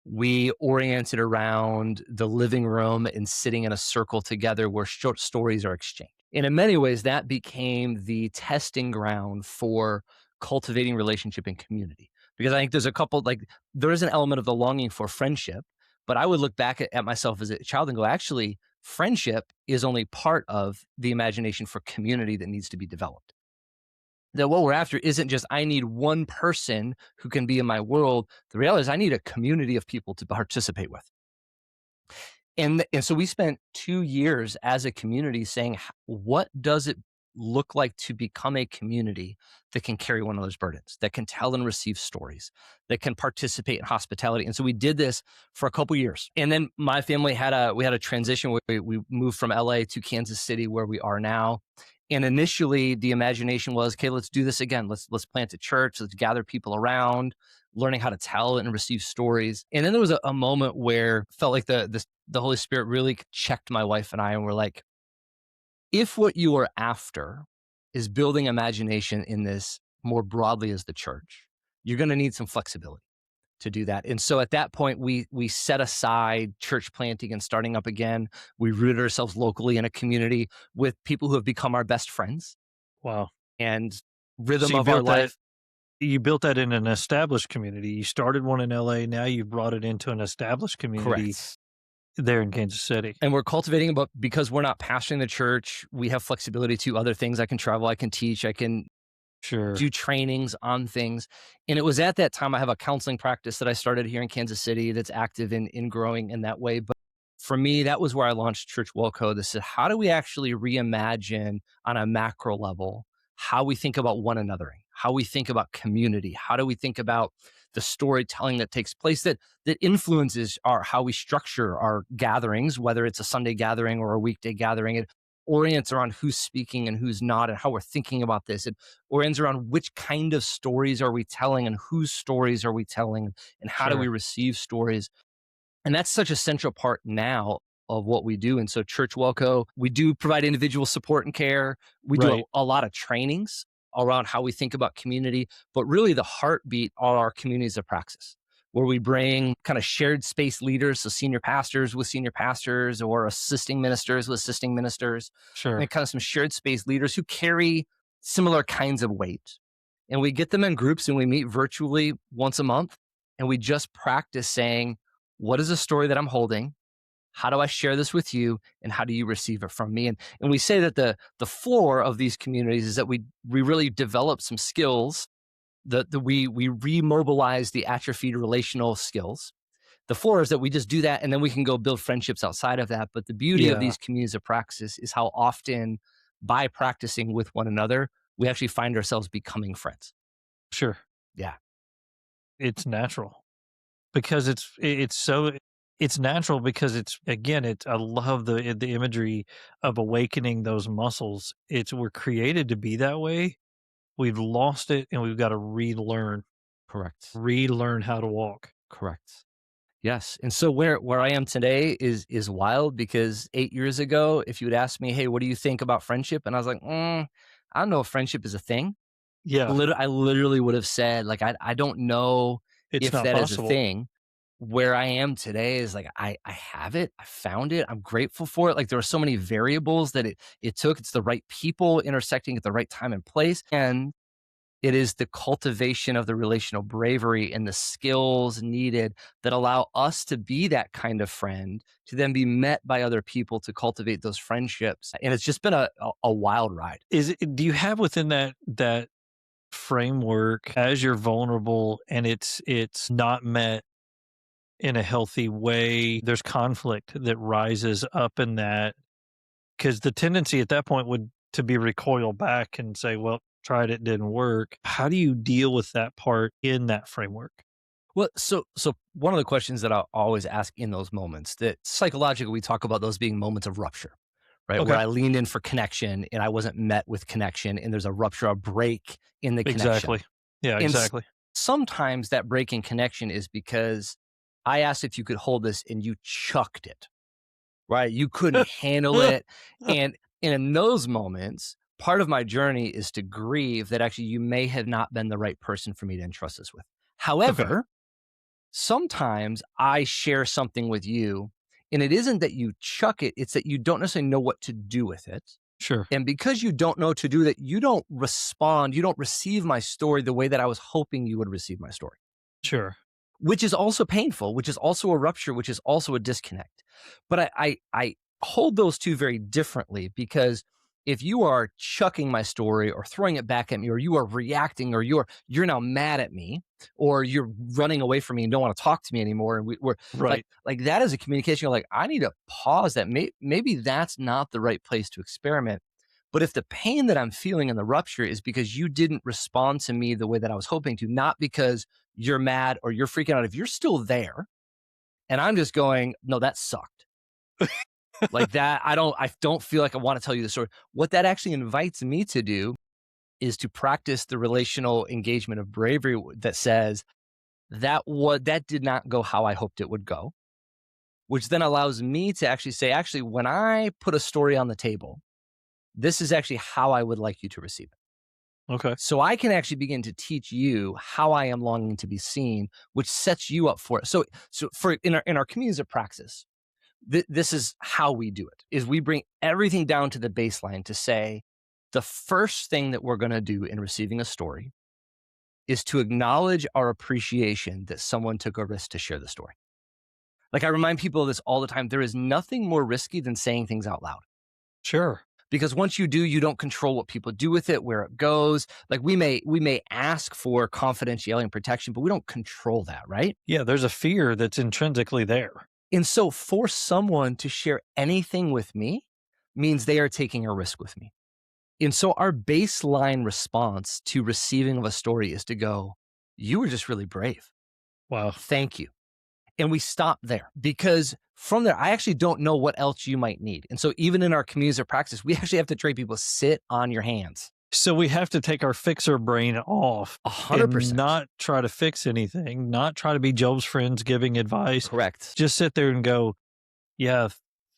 we oriented around the living room and sitting in a circle together where short stories are exchanged. And in many ways, that became the testing ground for cultivating relationship and community. Because I think there's a couple, like, there is an element of the longing for friendship, but I would look back at myself as a child and go, actually, friendship is only part of the imagination for community that needs to be developed. That what we're after isn't just, I need one person who can be in my world. The reality is I need a community of people to participate with. And so we spent 2 years as a community saying, what does it look like to become a community that can carry one another's burdens, that can tell and receive stories, that can participate in hospitality? And so we did this for a couple years. And then my family had a transition where we moved from LA to Kansas City, where we are now. And initially the imagination was, okay, let's do this again. Let's plant a church. Let's gather people around, learning how to tell and receive stories. And then there was a moment where it felt like the Holy Spirit really checked my wife and I, and we're like, if what you are after is building imagination in this more broadly as the church, you're going to need some flexibility to do that. And so at that point, we set aside church planting and starting up again. We rooted ourselves locally in a community with people who have become our best friends. Wow. And rhythm So you of our built that, life. you built that in an established community. You started one in LA. Now you've brought it into an established community Correct. there in Kansas City. And we're cultivating, but because we're not pastoring the church, we have flexibility to other things. I can travel, I can teach, I can Sure. do trainings on things. And it was at that time, I have a counseling practice that I started here in Kansas City that's active in growing in that way. But for me, that was where I launched Church WellCo. This is, how do we actually reimagine on a macro level how we think about one another, how we think about community, how do we think about the storytelling that takes place that influences how we structure our gatherings, whether it's a Sunday gathering or a weekday gathering. It orients around who's speaking and who's not and how we're thinking about this. It orients around which kind of stories are we telling and whose stories are we telling and how do we Sure. receive stories. And that's such a central part now of what we do. And so Church WellCo, we do provide individual support and care. We do Right. a lot of trainings around how we think about community, but really the heartbeat are our communities of praxis, where we bring kind of shared space leaders, so senior pastors with senior pastors or assisting ministers with assisting ministers, Sure. and kind of some shared space leaders who carry similar kinds of weight. And we get them in groups and we meet virtually once a month. And we just practice saying, what is a story that I'm holding? How do I share this with you? And how do you receive it from me? And we say that the floor of these communities is that we really develop some skills that we remobilize the atrophied relational skills. The floor is that we just do that and then we can go build friendships outside of that. But the beauty of Yeah. these communities of practice is how often by practicing with one another, we actually find ourselves becoming friends. Sure. Yeah. It's natural because it's natural because I love the imagery of awakening those muscles. We're created to be that way. We've lost it and we've got to relearn how to walk. Correct. Yes. And so where I am today is wild, because 8 years ago, if you would ask me, hey, what do you think about friendship? And I was like, I don't know if friendship is a thing. Yeah. I literally would have said, like, I don't know It's if not that is a possible. thing. Where I am today is like, I have it. I found it. I'm grateful for it. Like, there are so many variables that it took. It's the right people intersecting at the right time and place. And it is the cultivation of the relational bravery and the skills needed that allow us to be that kind of friend, to then be met by other people to cultivate those friendships. And it's just been a wild ride. Do you have within that framework, as you're vulnerable and it's not met in a healthy way, there's conflict that rises up in that, because the tendency at that point would to be recoil back and say, well, tried it, didn't work. How do you deal with that part in that framework? Well, so one of the questions that I always ask in those moments, that psychologically we talk about those being moments of rupture, right? Where Okay. I leaned in for connection and I wasn't met with connection, and there's a rupture, a break in the connection. Exactly. Yeah, And exactly. sometimes that break in connection is because I asked if you could hold this and you chucked it, right? You couldn't handle it. And in those moments, part of my journey is to grieve that actually you may have not been the right person for me to entrust this with. Okay. However, sometimes I share something with you and it isn't that you chuck it, it's that you don't necessarily know what to do with it. Sure. And because you don't know what to do that, you don't respond, you don't receive my story the way that I was hoping you would receive my story, Sure. which is also painful, which is also a rupture, which is also a disconnect. But I hold those two very differently, because if you are chucking my story or throwing it back at me, or you are reacting, or you're now mad at me, or you're running away from me and don't want to talk to me anymore, and we're Right. like that is a communication. You're like, I need to pause that. Maybe that's not the right place to experiment. But if the pain that I'm feeling in the rupture is because you didn't respond to me the way that I was hoping to, not because you're mad or you're freaking out, if you're still there and I'm just going, no, that sucked. Like that, I don't feel like I want to tell you the story. What that actually invites me to do is to practice the relational engagement of bravery that says that did not go how I hoped it would go, which then allows me to actually say, actually, when I put a story on the table, this is actually how I would like you to receive it. Okay. So I can actually begin to teach you how I am longing to be seen, which sets you up for it. So for in our communities of praxis, this is how we do it, is we bring everything down to the baseline to say, the first thing that we're going to do in receiving a story is to acknowledge our appreciation that someone took a risk to share the story. Like, I remind people of this all the time. There is nothing more risky than saying things out loud. Sure. Because once you do, you don't control what people do with it, where it goes. Like, we may ask for confidentiality and protection, but we don't control that, right? Yeah, there's a fear that's intrinsically there. And so for someone to share anything with me means they are taking a risk with me. And so our baseline response to receiving of a story is to go, you were just really brave. Wow. Thank you. And we stop there, because from there, I actually don't know what else you might need. And so even in our communities of practice, we actually have to train people, sit on your hands. So we have to take our fixer brain off 100%. and not try to fix anything, not try to be Job's friends giving advice. Correct. Just sit there and go, yeah,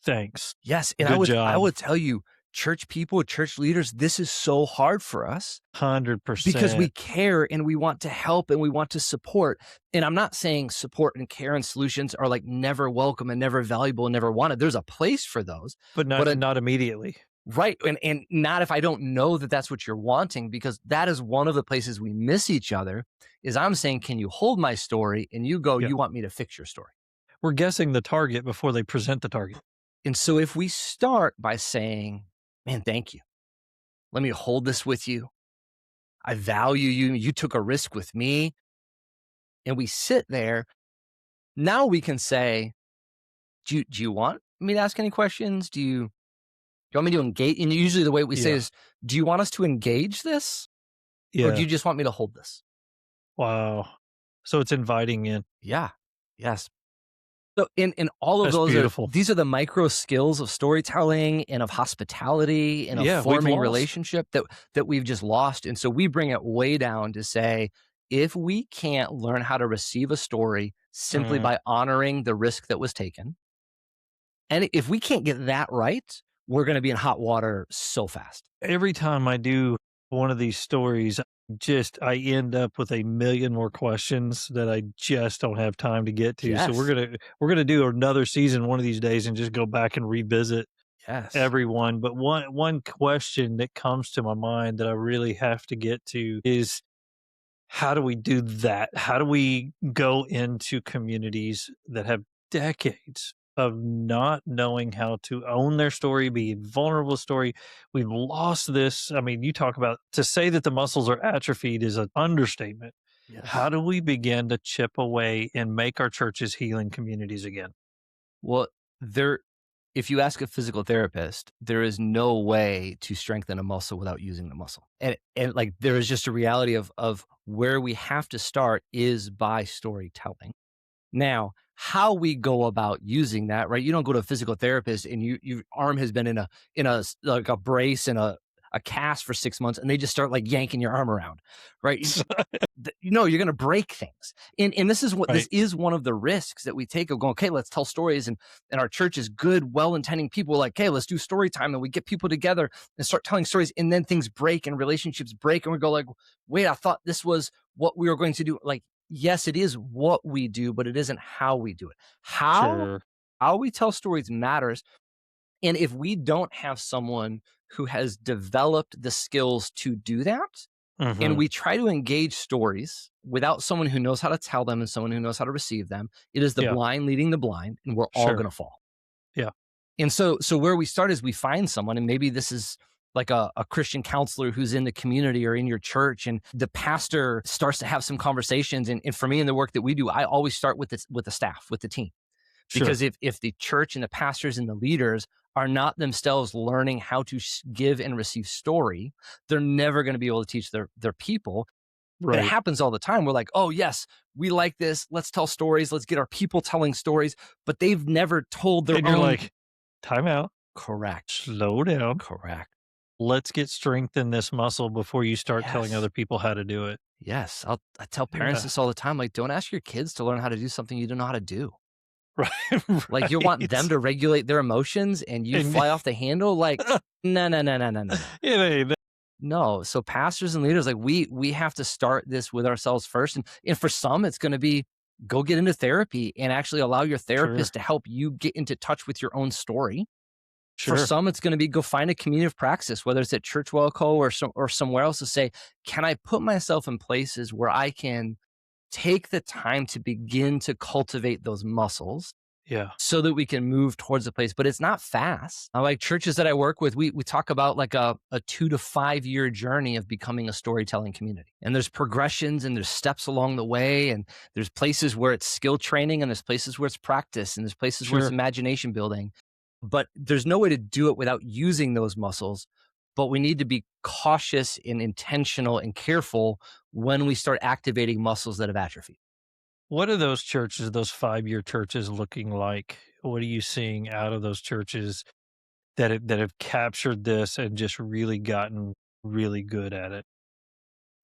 thanks. Yes. And Good job. I would tell you, church people, church leaders, this is so hard for us 100%. because we care and we want to help and we want to support. And I'm not saying support and care and solutions are like never welcome and never valuable and never wanted. There's a place for those. But not immediately. Right. And not if I don't know that that's what you're wanting, because that is one of the places we miss each other, is I'm saying, can you hold my story? And you go, you want me to fix your story. We're guessing the target before they present the target. And so if we start by saying, man, thank you. Let me hold this with you. I value you. You took a risk with me. And we sit there. Now we can say, do you want me to ask any questions? Do you want me to engage? And usually the way we say is, do you want us to engage this? Yeah. Or do you just want me to hold this? Wow. So it's inviting in. Yeah. Yes. So in all of That's those, beautiful. these are the micro skills of storytelling and of hospitality and of forming relationship that we've just lost. And so we bring it way down to say, if we can't learn how to receive a story simply by honoring the risk that was taken, and if we can't get that right, we're going to be in hot water so fast. Every time I do one of these stories, I end up with a million more questions that I just don't have time to get to. Yes. So we're gonna do another season one of these days and just go back and revisit everyone. But one question that comes to my mind that I really have to get to is, how do we do that? How do we go into communities that have decades of not knowing how to own their story, be vulnerable story? We've lost this. I mean, you talk about, to say that the muscles are atrophied is an understatement. Yes. How do we begin to chip away and make our churches healing communities again? Well, If you ask a physical therapist, there is no way to strengthen a muscle without using the muscle. And like there is just a reality of where we have to start is by storytelling. Now, how we go about using that, right? You don't go to a physical therapist and your arm has been in a like a brace and a cast for 6 months and they just start like yanking your arm around, right? You're going to break things. And this is Right. this is one of the risks that we take of going, okay, let's tell stories. And our church is good, well-intending people like, okay, let's do story time. And we get people together and start telling stories. And then things break and relationships break. And we go like, wait, I thought this was what we were going to do. Like, yes, it is what we do, but it isn't how we do it. Sure. How we tell stories matters. And if we don't have someone who has developed the skills to do that, and we try to engage stories without someone who knows how to tell them and someone who knows how to receive them, it is the Yeah. blind leading the blind, and we're all Sure. going to fall. Yeah. And so where we start is we find someone, and maybe this is like a Christian counselor who's in the community or in your church, and the pastor starts to have some conversations. And for me in the work that we do, I always start with the staff, with the team. Sure. Because if the church and the pastors and the leaders are not themselves learning how to give and receive story, they're never going to be able to teach their people. Right. It happens all the time. We're like, oh, yes, we like this. Let's tell stories. Let's get our people telling stories. But they've never told their And own. you're like, time out. Correct. Slow down. Correct. Let's get strength in this muscle before you start telling Yes. other people how to do it. Yes. I tell parents Yeah. this all the time. Like, don't ask your kids to learn how to do something you don't know how to do. Right. Like you want them to regulate their emotions and you fly off the handle. Like, no. It ain't. No. So pastors and leaders, like we have to start this with ourselves first. And for some, it's going to be go get into therapy and actually allow your therapist to help you get into touch with your own story. Sure. For some, it's going to be go find a community of praxis, whether it's at Church WellCo or somewhere else, to say, can I put myself in places where I can take the time to begin to cultivate those muscles Yeah. so that we can move towards a place, but it's not fast. Like churches that I work with, we talk about like a 2 to 5 year journey of becoming a storytelling community. And there's progressions and there's steps along the way. And there's places where it's skill training and there's places where it's practice and there's places where it's imagination building. But there's no way to do it without using those muscles. But we need to be cautious and intentional and careful when we start activating muscles that have atrophied. What are those churches, those 5-year churches looking like? What are you seeing out of those churches that have captured this and just really gotten really good at it?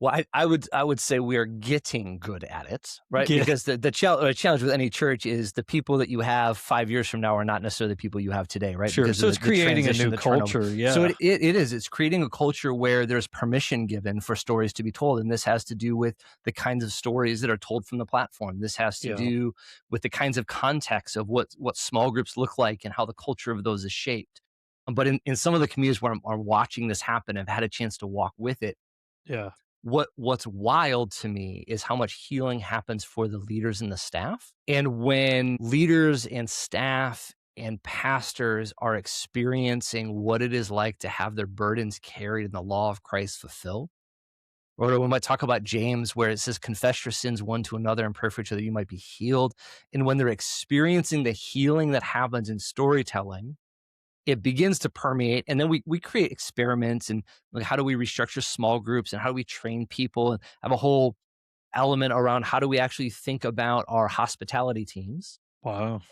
Well, I would say we are getting good at it, right? Yeah. Because the challenge with any church is the people that you have 5 years from now are not necessarily the people you have today, right? Sure. Because So it's creating a transition, new the turnover. culture. Yeah. So it is. It's creating a culture where there's permission given for stories to be told. And this has to do with the kinds of stories that are told from the platform. This has to do with the kinds of context of what small groups look like and how the culture of those is shaped. But in some of the communities where I'm watching this happen, I've had a chance to walk with it. Yeah. What's wild to me is how much healing happens for the leaders and the staff. And when leaders and staff and pastors are experiencing what it is like to have their burdens carried and the law of Christ fulfilled, or we might talk about James where it says, confess your sins one to another and pray for each other, you might be healed. And when they're experiencing the healing that happens in storytelling, it begins to permeate. And then we create experiments and like, how do we restructure small groups and how do we train people and have a whole element around how do we actually think about our hospitality teams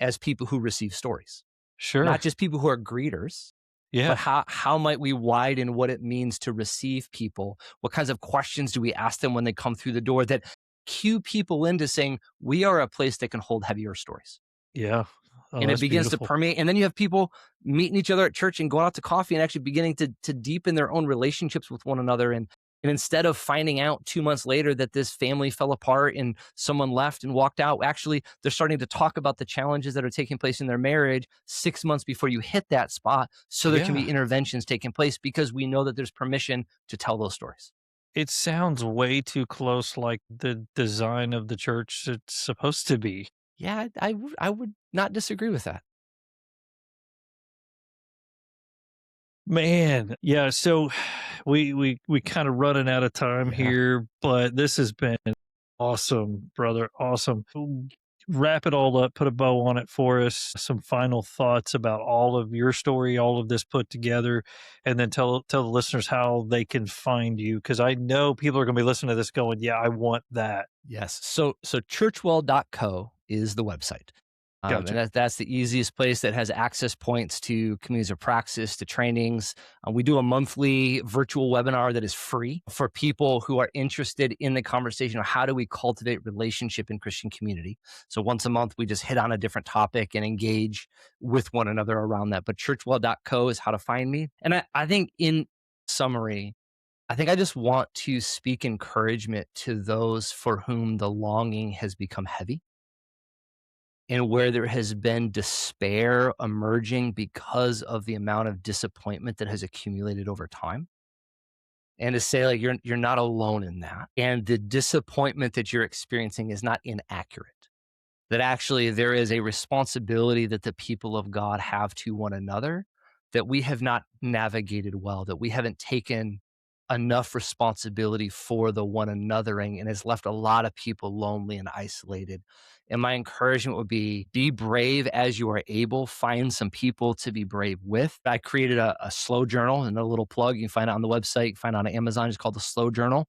as people who receive stories. Sure. Not just people who are greeters, but how might we widen what it means to receive people? What kinds of questions do we ask them when they come through the door that cue people into saying, we are a place that can hold heavier stories. Yeah. Oh, and it begins to permeate. And then you have people meeting each other at church and going out to coffee and actually beginning to deepen their own relationships with one another. And instead of finding out 2 months later that this family fell apart and someone left and walked out, actually, they're starting to talk about the challenges that are taking place in their marriage 6 months before you hit that spot. So there can be interventions taking place because we know that there's permission to tell those stories. It sounds way too close like the design of the church it's supposed to be. Yeah, I would not disagree with that. Man, yeah, so we kind of running out of time here, but this has been awesome, brother. Awesome. wrap it all up, put a bow on it for us, some final thoughts about all of your story, all of this put together, and then tell the listeners how they can find you. Because I know people are going to be listening to this going, yeah, I want that. Yes. So churchwell.co is the website. Gotcha. And that's the easiest place that has access points to communities of praxis, to trainings. We do a monthly virtual webinar that is free for people who are interested in the conversation of how do we cultivate relationship in Christian community. So once a month, we just hit on a different topic and engage with one another around that. But churchwell.co is how to find me. And I think in summary, I think I just want to speak encouragement to those for whom the longing has become heavy, and where there has been despair emerging because of the amount of disappointment that has accumulated over time. And to say, like, you're not alone in that. And the disappointment that you're experiencing is not inaccurate. That actually there is a responsibility that the people of God have to one another that we have not navigated well, that we haven't taken enough responsibility for the one anothering, and has left a lot of people lonely and isolated. And my encouragement would be brave as you are able. Find some people to be brave with. I created a slow journal, and a little plug. You can find it on the website, you can find it on Amazon. It's called the Slow Journal.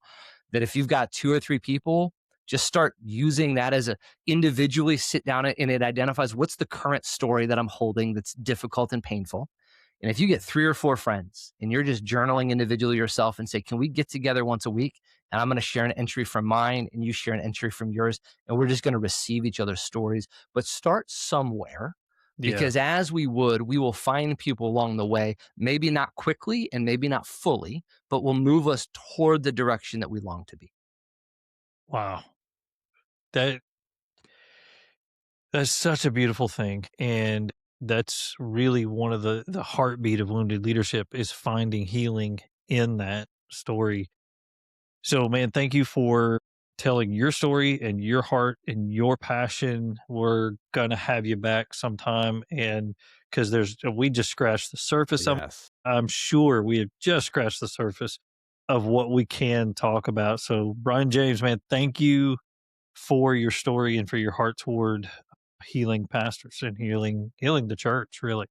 That if you've got 2 or 3 people, just start using that as a individually sit down, and it identifies what's the current story that I'm holding that's difficult and painful. And if you get 3 or 4 friends and you're just journaling individually yourself and say, can we get together once a week? And I'm going to share an entry from mine and you share an entry from yours. And we're just going to receive each other's stories, but start somewhere. Because as we will find people along the way, maybe not quickly and maybe not fully, but will move us toward the direction that we long to be. Wow. That's such a beautiful thing. And that's really one of the heartbeat of wounded leadership, is finding healing in that story. So, man, thank you for telling your story and your heart and your passion. We're going to have you back sometime. And because we just scratched the surface of it. Yes. I'm sure we have just scratched the surface of what we can talk about. So, Brian James, man, thank you for your story and for your heart toward healing pastors and healing the church, really.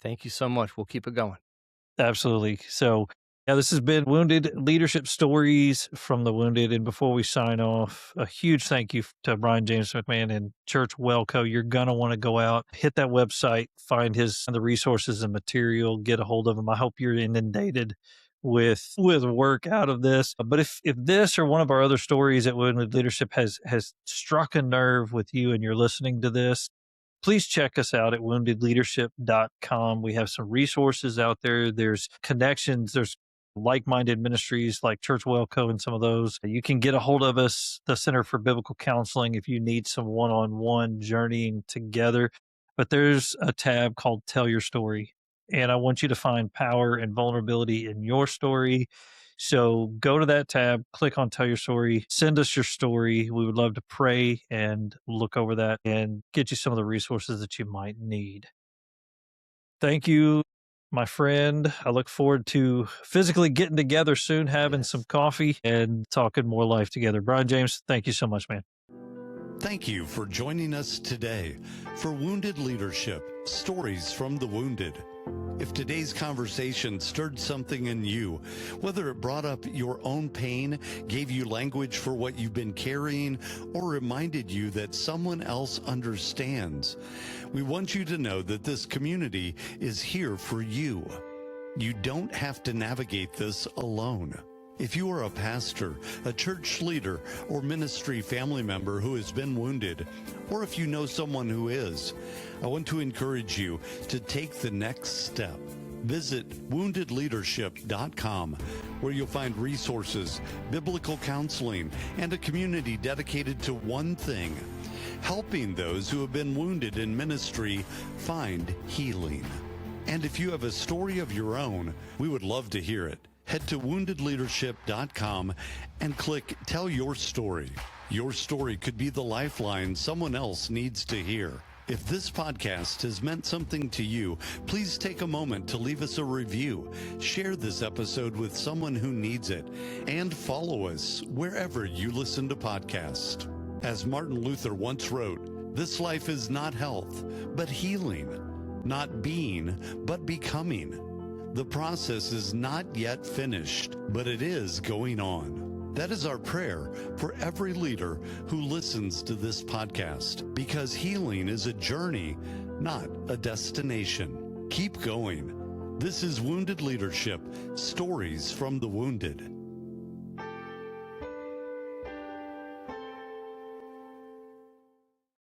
Thank you so much. We'll keep it going. Absolutely. So, yeah, this has been Wounded Leadership Stories from the Wounded. And before we sign off, a huge thank you to Brian James McMahon and Church WellCo. You're going to want to go out, hit that website, find the resources and material, get a hold of him. I hope you're inundated with work out of this. But if this or one of our other stories at Wounded Leadership has struck a nerve with you and you're listening to this, please check us out at woundedleadership.com. We have some resources out there. There's connections. There's like-minded ministries like Church WellCo and some of those. You can get a hold of us, the Center for Biblical Counseling, if you need some one-on-one journeying together. But there's a tab called Tell Your Story. And I want you to find power and vulnerability in your story. So go to that tab, click on Tell Your Story, send us your story. We would love to pray and look over that and get you some of the resources that you might need. Thank you, my friend. I look forward to physically getting together soon, having some coffee and talking more life together. Brian James, thank you so much, man. Thank you for joining us today for Wounded Leadership, Stories from the Wounded. If today's conversation stirred something in you, whether it brought up your own pain, gave you language for what you've been carrying, or reminded you that someone else understands, we want you to know that this community is here for you. You don't have to navigate this alone. If you are a pastor, a church leader, or ministry family member who has been wounded, or if you know someone who is, I want to encourage you to take the next step. Visit woundedleadership.com, where you'll find resources, biblical counseling, and a community dedicated to one thing: helping those who have been wounded in ministry find healing. And if you have a story of your own, we would love to hear it. Head to woundedleadership.com and click Tell Your Story. Your story could be the lifeline someone else needs to hear. If this podcast has meant something to you, please take a moment to leave us a review, share this episode with someone who needs it, and follow us wherever you listen to podcasts. As Martin Luther once wrote, This life is not health, but healing, not being, but becoming. The process is not yet finished, but it is going on. That is our prayer for every leader who listens to this podcast, because healing is a journey, not a destination. Keep going. This is Wounded Leadership, Stories from the Wounded.